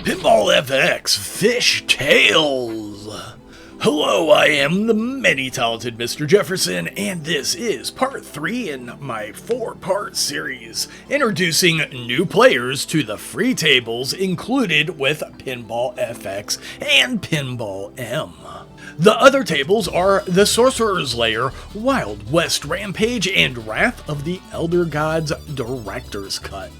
Pinball FX Fish Tales. Hello, I am the many-talented Mr. Jefferson, and this is part 3 in my 4-part series, introducing new players to the free tables included with Pinball FX and Pinball M. The other tables are the Sorcerer's Lair, Wild West Rampage, and Wrath of the Elder Gods Director's Cut.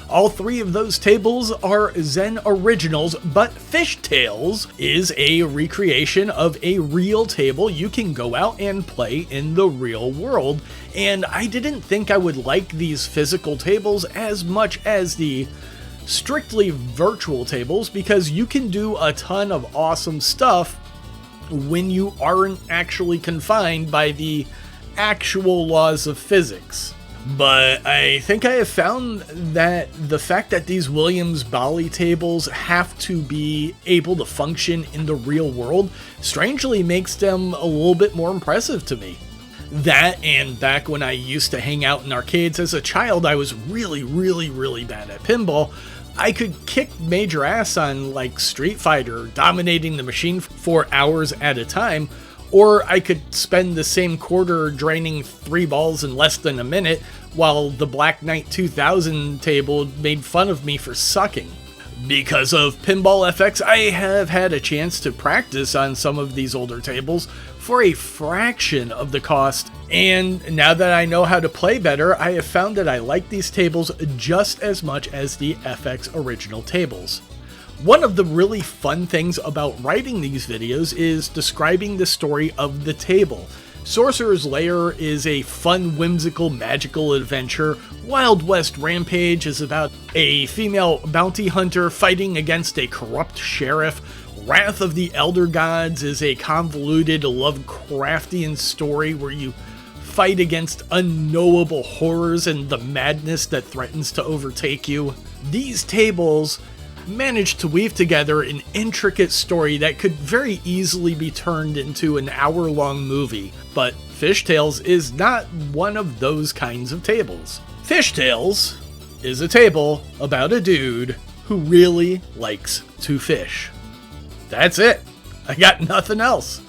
All 3 of those tables are Zen originals, but Fish Tales is a recreation of a real table you can go out and play in the real world, and I didn't think I would like these physical tables as much as the strictly virtual tables because you can do a ton of awesome stuff when you aren't actually confined by the actual laws of physics. But I think I have found that the fact that these Williams-Bally tables have to be able to function in the real world strangely makes them a little bit more impressive to me. That, and back when I used to hang out in arcades as a child, I was really bad at pinball. I could kick major ass on like Street Fighter, dominating the machine for hours at a time, or I could spend the same quarter draining 3 balls in less than a minute, while the Black Knight 2000 table made fun of me for sucking. Because of Pinball FX, I have had a chance to practice on some of these older tables for a fraction of the cost, and now that I know how to play better, I have found that I like these tables just as much as the FX original tables. One of the really fun things about writing these videos is describing the story of the table. Sorcerer's Lair is a fun, whimsical, magical adventure. Wild West Rampage is about a female bounty hunter fighting against a corrupt sheriff. Wrath of the Elder Gods is a convoluted Lovecraftian story where you fight against unknowable horrors and the madness that threatens to overtake you. These tables managed to weave together an intricate story that could very easily be turned into an hour-long movie, but Fish Tales is not one of those kinds of tables. Fish Tales is a table about a dude who really likes to fish. That's it. I got nothing else.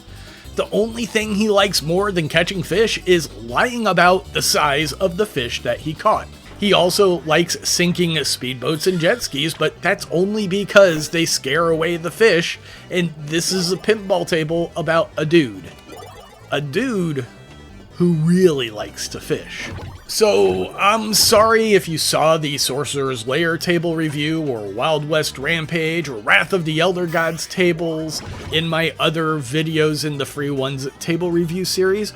The only thing he likes more than catching fish is lying about the size of the fish that he caught. He also likes sinking speedboats and jet skis, but that's only because they scare away the fish, and this is a pinball table about a dude. A dude who really likes to fish. So, I'm sorry if you saw the Sorcerer's Lair table review, or Wild West Rampage, or Wrath of the Elder Gods tables in my other videos in the Free Ones table review series.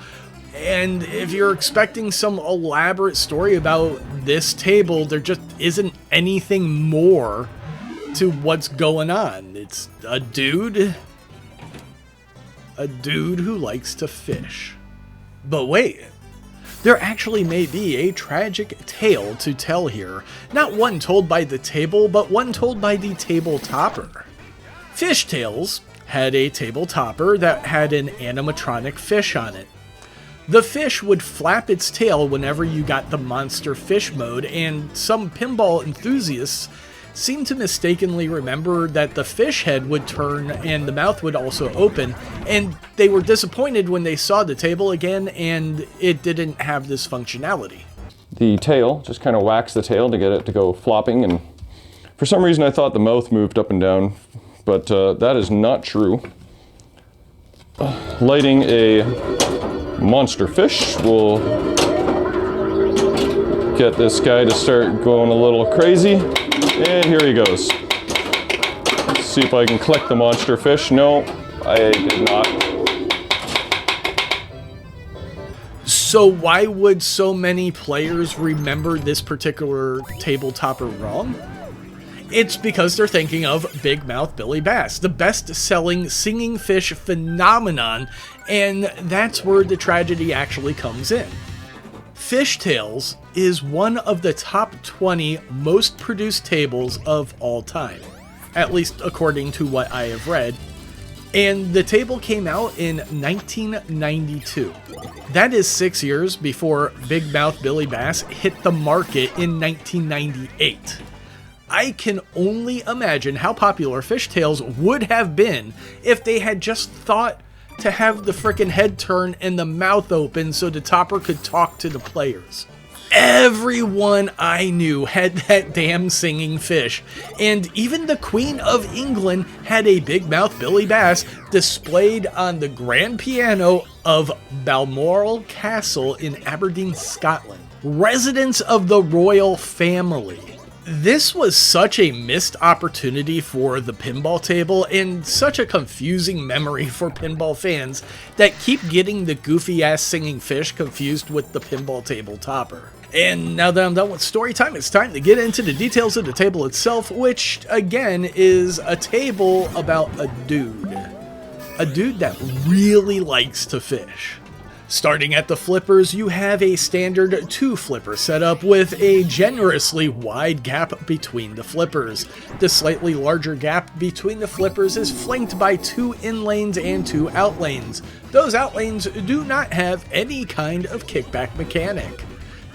And if you're expecting some elaborate story about this table, there just isn't anything more to what's going on. It's a dude who likes to fish. But wait, there actually may be a tragic tale to tell here. Not one told by the table, but one told by the table topper. Fish Tales had a table topper that had an animatronic fish on it. The fish would flap its tail whenever you got the monster fish mode, and some pinball enthusiasts seem to mistakenly remember that the fish head would turn and the mouth would also open, and they were disappointed when they saw the table again and it didn't have this functionality. The tail, just kind of whacks the tail to get it to go flopping, and for some reason I thought the mouth moved up and down, but that is not true. Lighting a monster fish will get this guy to start going a little crazy, and here he goes. Let's see if I can collect the monster fish. No, I did not. So why would so many players remember this particular table topper wrong? It's because they're thinking of Big Mouth Billy Bass, the best-selling singing fish phenomenon, and that's where the tragedy actually comes in. Fish Tales is one of the top 20 most produced tables of all time, at least according to what I have read, and the table came out in 1992. That is 6 years before Big Mouth Billy Bass hit the market in 1998. I can only imagine how popular Fishtails would have been if they had just thought to have the frickin' head turn and the mouth open so the topper could talk to the players. Everyone I knew had that damn singing fish, and even the Queen of England had a big mouth Billy Bass displayed on the grand piano of Balmoral Castle in Aberdeen, Scotland, residence of the royal family. This was such a missed opportunity for the pinball table and such a confusing memory for pinball fans that keep getting the goofy ass singing fish confused with the pinball table topper. And now that I'm done with story time, it's time to get into the details of the table itself, which again is a table about a dude. A dude that really likes to fish. Starting at the flippers, you have a standard 2 flipper setup with a generously wide gap between the flippers. The slightly larger gap between the flippers is flanked by 2 in lanes and 2 out lanes. Those out lanes do not have any kind of kickback mechanic.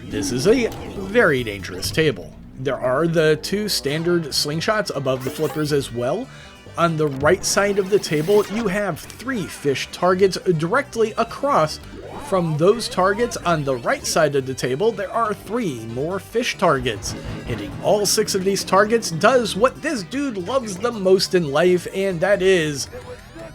This is a very dangerous table. There are the 2 standard slingshots above the flippers as well. On the right side of the table, you have 3 fish targets directly across from those targets. On the right side of the table, there are 3 more fish targets. Hitting all 6 of these targets does what this dude loves the most in life, and that is,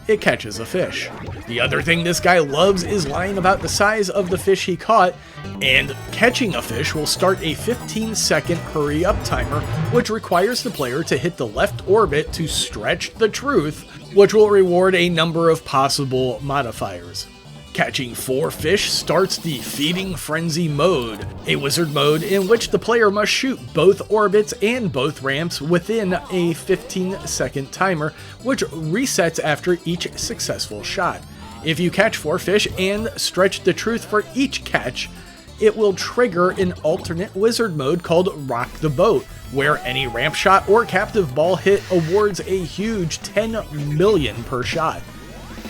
it catches a fish. The other thing this guy loves is lying about the size of the fish he caught, and catching a fish will start a 15-second hurry up timer, which requires the player to hit the left orbit to stretch the truth, which will reward a number of possible modifiers. Catching 4 fish starts the Feeding Frenzy mode, a wizard mode in which the player must shoot both orbits and both ramps within a 15-second timer, which resets after each successful shot. If you catch 4 fish and stretch the truth for each catch, it will trigger an alternate wizard mode called Rock the Boat, where any ramp shot or captive ball hit awards a huge 10 million per shot.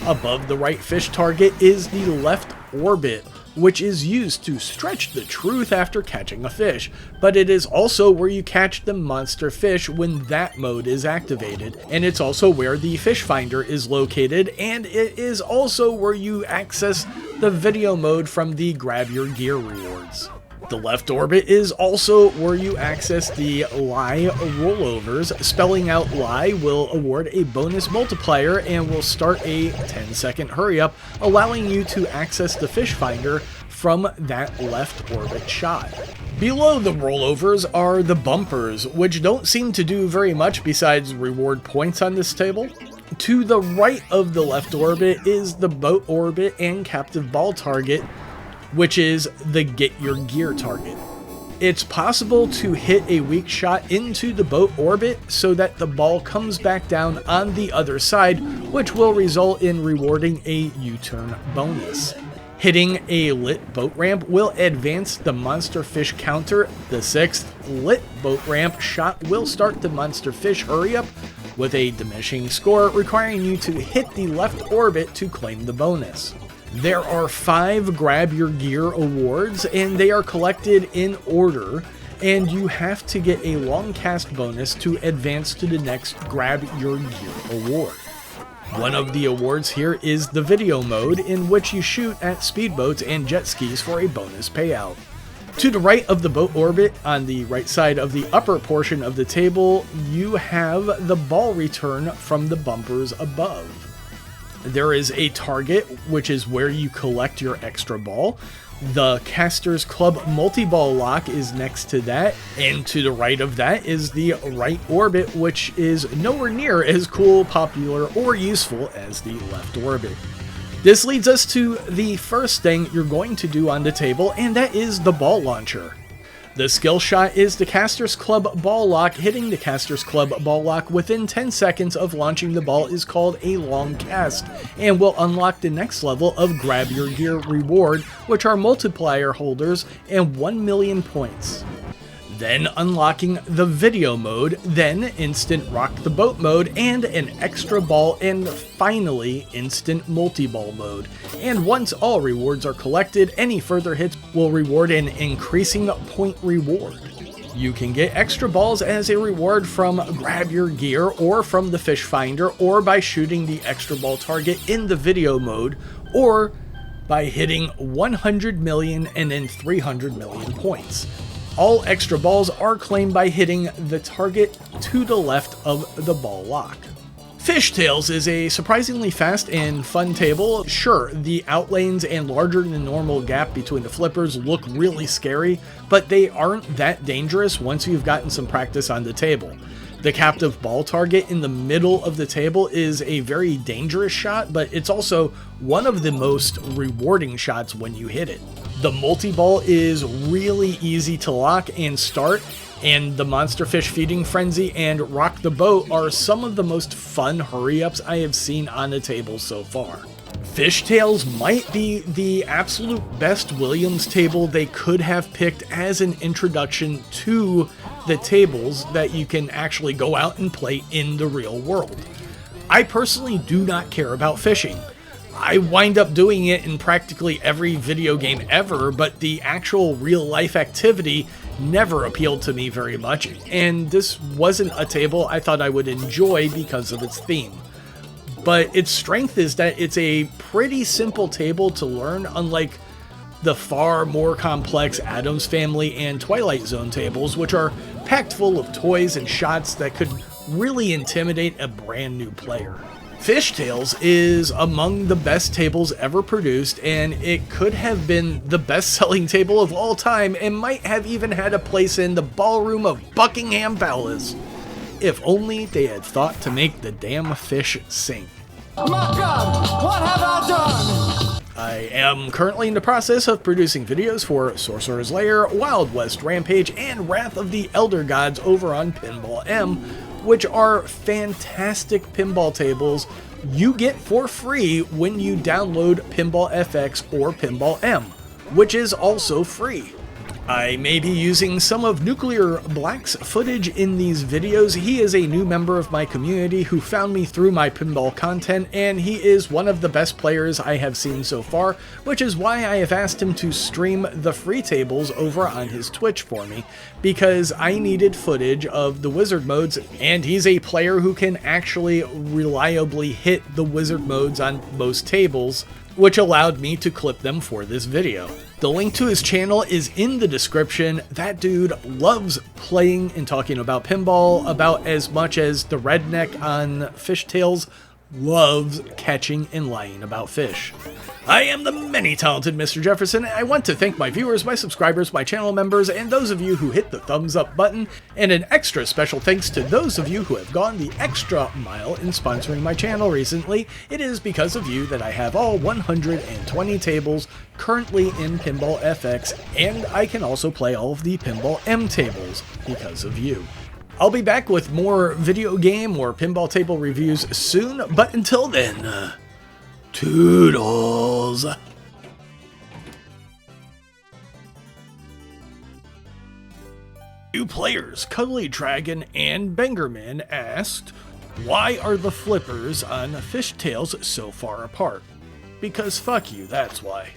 Above the right fish target is the left orbit, which is used to stretch the truth after catching a fish, but it is also where you catch the monster fish when that mode is activated, and it's also where the fish finder is located, and it is also where you access the video mode from the Grab Your Gear rewards. The left orbit is also where you access the lie rollovers. Spelling out lie will award a bonus multiplier and will start a 10-second hurry up, allowing you to access the fish finder from that left orbit shot. Below the rollovers are the bumpers, which don't seem to do very much besides reward points on this table. To the right of the left orbit is the boat orbit and captive ball target, which is the Get Your Gear target. It's possible to hit a weak shot into the boat orbit so that the ball comes back down on the other side, which will result in rewarding a U-turn bonus. Hitting a lit boat ramp will advance the monster fish counter. The 6th lit boat ramp shot will start the monster fish hurry up with a diminishing score, requiring you to hit the left orbit to claim the bonus. There are 5 Grab Your Gear awards, and they are collected in order, and you have to get a long cast bonus to advance to the next Grab Your Gear award. One of the awards here is the video mode, in which you shoot at speedboats and jet skis for a bonus payout. To the right of the boat orbit, on the right side of the upper portion of the table, you have the ball return from the bumpers above. There is a target, which is where you collect your extra ball. The Caster's Club multi-ball lock is next to that, and to the right of that is the right orbit, which is nowhere near as cool, popular, or useful as the left orbit. This leads us to the first thing you're going to do on the table, and that is the ball launcher. The skill shot is the Caster's Club ball lock. Hitting the Caster's Club ball lock within 10 seconds of launching the ball is called a long cast, and will unlock the next level of Grab Your Gear reward, which are multiplier holders and 1 million points. Then unlocking the video mode, then instant rock the boat mode, and an extra ball, and finally instant multi-ball mode. And once all rewards are collected, any further hits will reward an increasing point reward. You can get extra balls as a reward from Grab Your Gear or from the Fish Finder, or by shooting the extra ball target in the video mode, or by hitting 100 million and then 300 million points. All extra balls are claimed by hitting the target to the left of the ball lock. Fishtails is a surprisingly fast and fun table. Sure, the outlanes and larger than normal gap between the flippers look really scary, but they aren't that dangerous once you've gotten some practice on the table. The captive ball target in the middle of the table is a very dangerous shot, but it's also one of the most rewarding shots when you hit it. The multi-ball is really easy to lock and start, and the Monster Fish Feeding Frenzy and Rock the Boat are some of the most fun hurry-ups I have seen on the table so far. Fishtails might be the absolute best Williams table they could have picked as an introduction to the tables that you can actually go out and play in the real world. I personally do not care about fishing. I wind up doing it in practically every video game ever, but the actual real-life activity never appealed to me very much, and this wasn't a table I thought I would enjoy because of its theme. But its strength is that it's a pretty simple table to learn, unlike the far more complex Addams Family and Twilight Zone tables, which are packed full of toys and shots that could really intimidate a brand new player. Fishtails is among the best tables ever produced, and it could have been the best-selling table of all time and might have even had a place in the ballroom of Buckingham Palace. If only they had thought to make the damn fish sing. My God, what have I done? I am currently in the process of producing videos for Sorcerer's Lair, Wild West Rampage, and Wrath of the Elder Gods over on Pinball M, which are fantastic pinball tables you get for free when you download Pinball FX or Pinball M, which is also free. I may be using some of Nclearblack's footage in these videos. He is a new member of my community who found me through my pinball content, and he is one of the best players I have seen so far, which is why I have asked him to stream the free tables over on his Twitch for me, because I needed footage of the wizard modes, and he's a player who can actually reliably hit the wizard modes on most tables, which allowed me to clip them for this video. The link to his channel is in the description. That dude loves playing and talking about pinball about as much as the redneck on Fishtails loves catching and lying about fish. I am the many-talented Mr. Jefferson, and I want to thank my viewers, my subscribers, my channel members, and those of you who hit the thumbs up button, and an extra special thanks to those of you who have gone the extra mile in sponsoring my channel recently. It is because of you that I have all 120 tables currently in Pinball FX, and I can also play all of the Pinball M tables because of you. I'll be back with more video game or pinball table reviews soon, but until then, toodles! New players Kuddly Dragon and Bengerman asked, why are the flippers on Fishtails so far apart? Because fuck you, that's why.